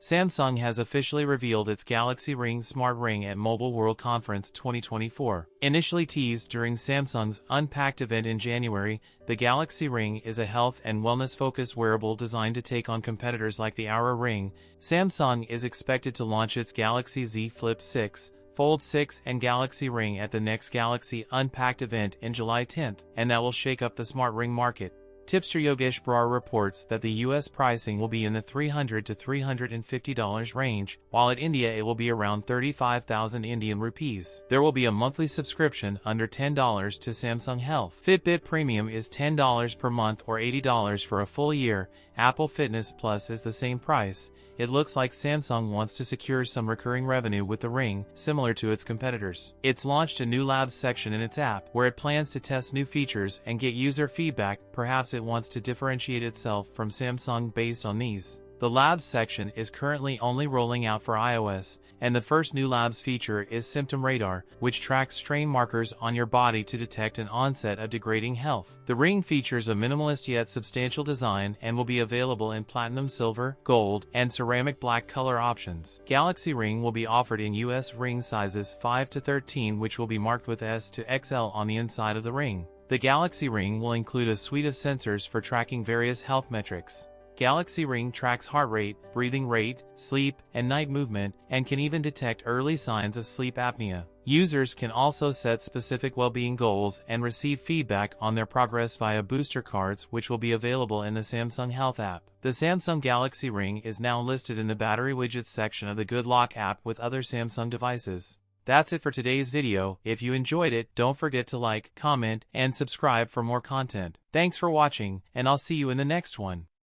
Samsung has officially revealed its Galaxy Ring Smart Ring at Mobile World Conference 2024. Initially teased during Samsung's Unpacked event in January, the Galaxy Ring is a health and wellness-focused wearable designed to take on competitors like the Oura Ring. Samsung is expected to launch its Galaxy Z Flip 6, Fold 6 and Galaxy Ring at the next Galaxy Unpacked event in July 10th, and that will shake up the smart ring market. Tipster Yogesh Brar reports that the US pricing will be in the $300 to $350 range, while in India it will be around 35,000 Indian rupees. There will be a monthly subscription under $10 to Samsung Health. Fitbit Premium is $10 per month or $80 for a full year. Apple Fitness Plus is the same price. It looks like Samsung wants to secure some recurring revenue with the Ring, similar to its competitors. It's launched a new Labs section in its app, where it plans to test new features and get user feedback. Perhaps it wants to differentiate itself from Samsung based on these. The Labs section is currently only rolling out for iOS, and the first new Labs feature is Symptom Radar, which tracks strain markers on your body to detect an onset of degrading health. The Ring features a minimalist yet substantial design and will be available in platinum silver, gold, and ceramic black color options. Galaxy Ring will be offered in US ring sizes 5 to 13, which will be marked with S to XL on the inside of the ring. The Galaxy Ring will include a suite of sensors for tracking various health metrics. Galaxy Ring tracks heart rate, breathing rate, sleep, and night movement, and can even detect early signs of sleep apnea. Users can also set specific well-being goals and receive feedback on their progress via booster cards, which will be available in the Samsung Health app. The Samsung Galaxy Ring is now listed in the battery widgets section of the Good Lock app with other Samsung devices. That's it for today's video. If you enjoyed it, don't forget to like, comment, and subscribe for more content. Thanks for watching, and I'll see you in the next one.